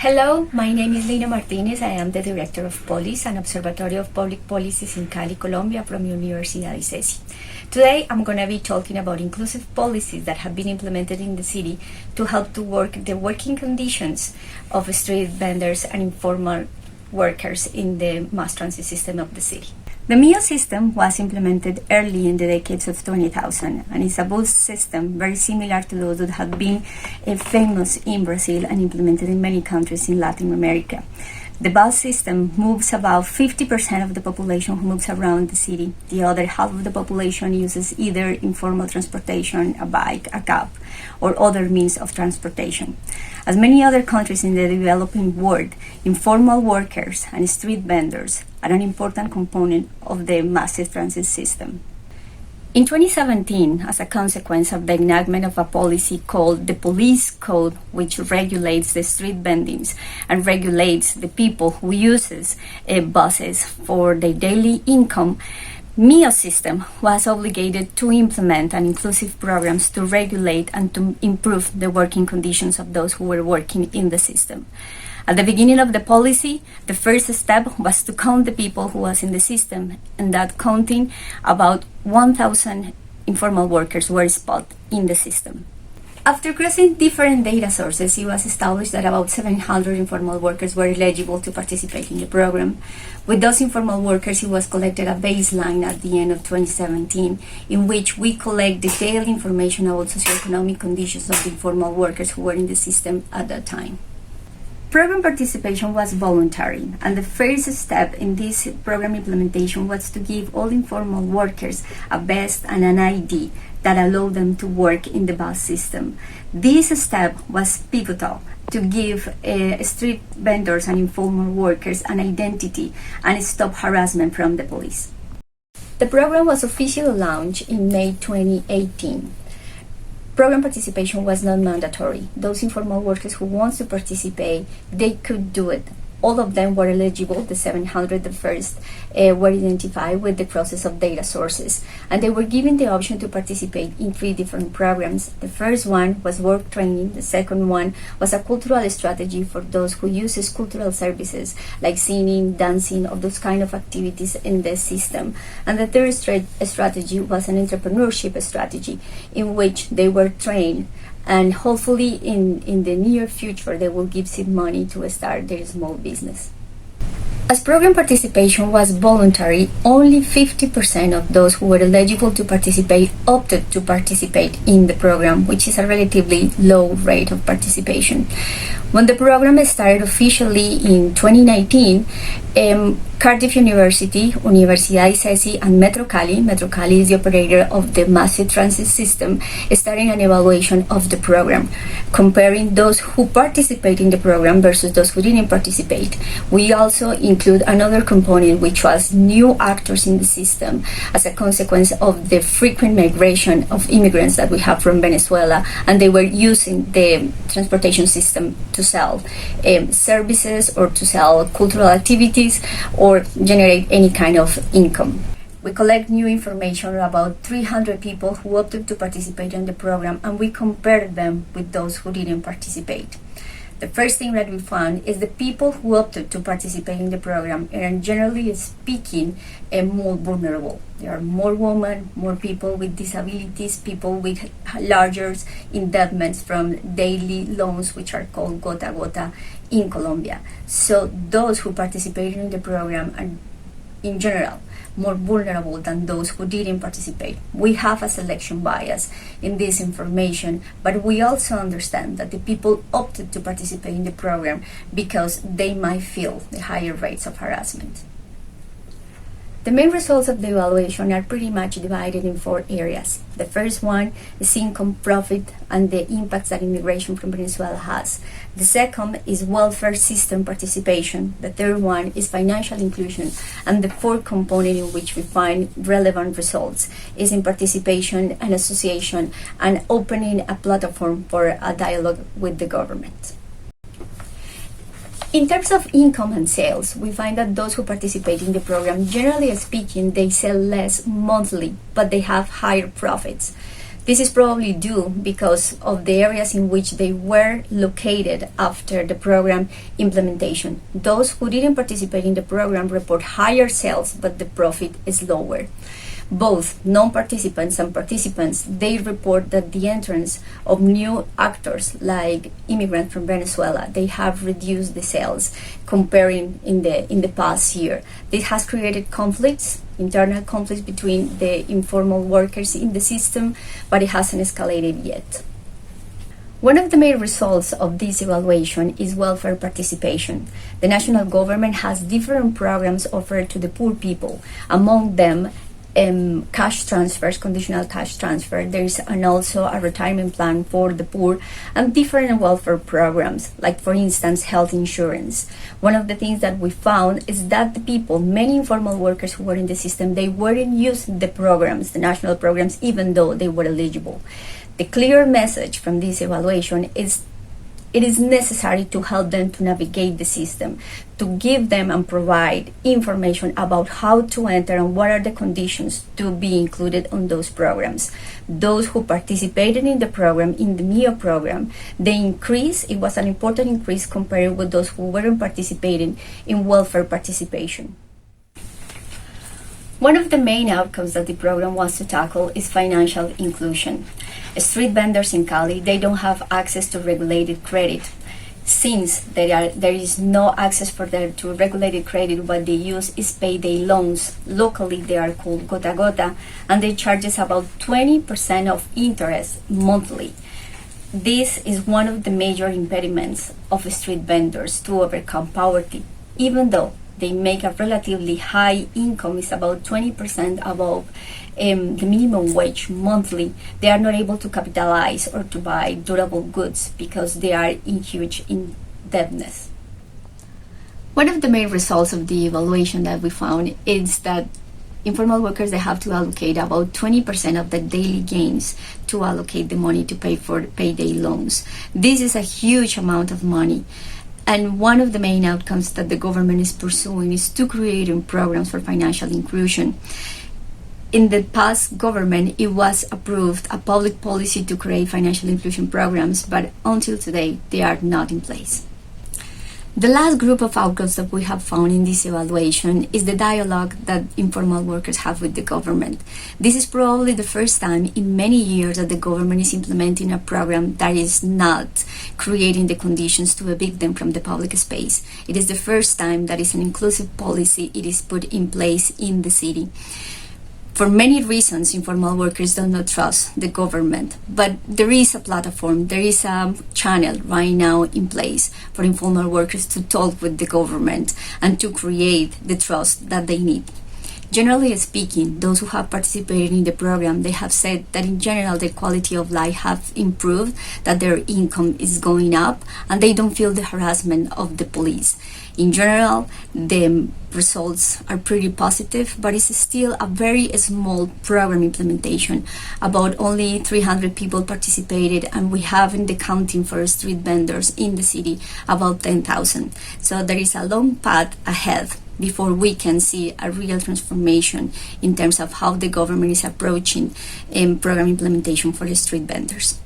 Hello, my name is Lina Martínez. I am the Director of Polis and Observatory of Public Policies in Cali, Colombia from Universidad ICESI. Today I'm going to be talking about inclusive policies that have been implemented in the city to help to work the working conditions of street vendors and informal workers in the mass transit system of the city. The MIO system was implemented early in the decades of 2000 and is a bus system very similar to those that have been famous in Brazil and implemented in many countries in Latin America. The bus system moves about 50% of the population who moves around the city. The other half of the population uses either informal transportation, a bike, a cab, or other means of transportation. As many other countries in the developing world, informal workers and street vendors are an important component of the massive transit system. In 2017, as a consequence of the enactment of a policy called the Police Code, which regulates the street vendings and regulates the people who uses buses for their daily income, MIO system was obligated to implement an inclusive programs to regulate and to improve the working conditions of those who were working in the system. At the beginning of the policy, the first step was to count the people who was in the system, and that counting about 1,000 informal workers were spotted in the system. After crossing different data sources, it was established that about 700 informal workers were eligible to participate in the program. With those informal workers, it was collected a baseline at the end of 2017, in which we collect detailed information about socioeconomic conditions of the informal workers who were in the system at that time. Program participation was voluntary, and the first step in this program implementation was to give all informal workers a vest and an ID that allowed them to work in the bus system. This step was pivotal to give street vendors and informal workers an identity and stop harassment from the police. The program was officially launched in May 2018. Program participation was not mandatory. Those informal workers who want to participate, they could do it. All of them were eligible. The 700 the first were identified with the process of data sources, and they were given the option to participate in 3 different programs. The first one was work training. The second one was a cultural strategy for those who uses cultural services like singing, dancing, or those kind of activities in the system. And the third strategy was an entrepreneurship strategy in which they were trained, and hopefully in the near future they will give seed money to start their small business. As program participation was voluntary, only 50% of those who were eligible to participate opted to participate in the program, which is a relatively low rate of participation. When the program started officially in 2019, Cardiff University, Universidad ICESI, and Metro Cali is the operator of the massive transit system, starting an evaluation of the program, comparing those who participate in the program versus those who didn't participate. We also include another component, which was new actors in the system as a consequence of the frequent migration of immigrants that we have from Venezuela, and they were using the transportation system to sell services or to sell cultural activities or generate any kind of income. We collect new information about 300 people who opted to participate in the program, and we compared them with those who didn't participate. The first thing that we found is the people who opted to participate in the program are, generally speaking, more vulnerable. There are more women, more people with disabilities, people with larger indebtedness from daily loans, which are called gota gota in Colombia. So those who participated in the program are, in general, more vulnerable than those who didn't participate. We have a selection bias in this information, but we also understand that the people opted to participate in the program because they might feel the higher rates of harassment. The main results of the evaluation are pretty much divided in 4 areas. The first one is income, profit, and the impacts that immigration from Venezuela has. The second is welfare system participation. The third one is financial inclusion. And the fourth component in which we find relevant results is in participation and association and opening a platform for a dialogue with the government. In terms of income and sales, we find that those who participate in the program, generally speaking, they sell less monthly, but they have higher profits. This is probably due because of the areas in which they were located after the program implementation. Those who didn't participate in the program report higher sales, but the profit is lower. Both non-participants and participants, they report that the entrance of new actors like immigrants from Venezuela, they have reduced the sales comparing in the past year. This has created conflicts, internal conflicts between the informal workers in the system, but it hasn't escalated yet. One of the main results of this evaluation is welfare participation. The national government has different programs offered to the poor people. Among them, cash transfers, conditional cash transfer. There is also a retirement plan for the poor and different welfare programs, like for instance, health insurance. One of the things that we found is that the people, many informal workers who were in the system, they weren't using the programs, the national programs, even though they were eligible. The clear message from this evaluation is it is necessary to help them to navigate the system, to give them and provide information about how to enter and what are the conditions to be included on those programs. Those who participated in the program, in the MIO program, the increase, it was an important increase compared with those who weren't participating in welfare participation. One of the main outcomes that the program wants to tackle is financial inclusion. Street vendors in Cali, they don't have access to regulated credit. Since there is no access for them to regulated credit, what they use is payday loans. Locally, they are called gota gota, and they charge us about 20% of interest monthly. This is one of the major impediments of street vendors to overcome poverty, even though they make a relatively high income, is about 20% above the minimum wage monthly. They are not able to capitalize or to buy durable goods because they are in huge indebtedness. One of the main results of the evaluation that we found is that informal workers, they have to allocate about 20% of their daily gains to allocate the money to pay for payday loans. This is a huge amount of money. And one of the main outcomes that the government is pursuing is to create programs for financial inclusion. In the past government, it was approved a public policy to create financial inclusion programs, but until today, they are not in place. The last group of outcomes that we have found in this evaluation is the dialogue that informal workers have with the government. This is probably the first time in many years that the government is implementing a program that is not creating the conditions to evict them from the public space. It is the first time that is an inclusive policy it is put in place in the city. For many reasons, informal workers do not trust the government, but there is a platform, there is a channel right now in place for informal workers to talk with the government and to create the trust that they need. Generally speaking, those who have participated in the program, they have said that in general their quality of life have improved, that their income is going up, and they don't feel the harassment of the police. In general, the results are pretty positive, but it's still a very small program implementation. About only 300 people participated, and we have in the counting for street vendors in the city about 10,000. So there is a long path ahead before we can see a real transformation in terms of how the government is approaching program implementation for the street vendors.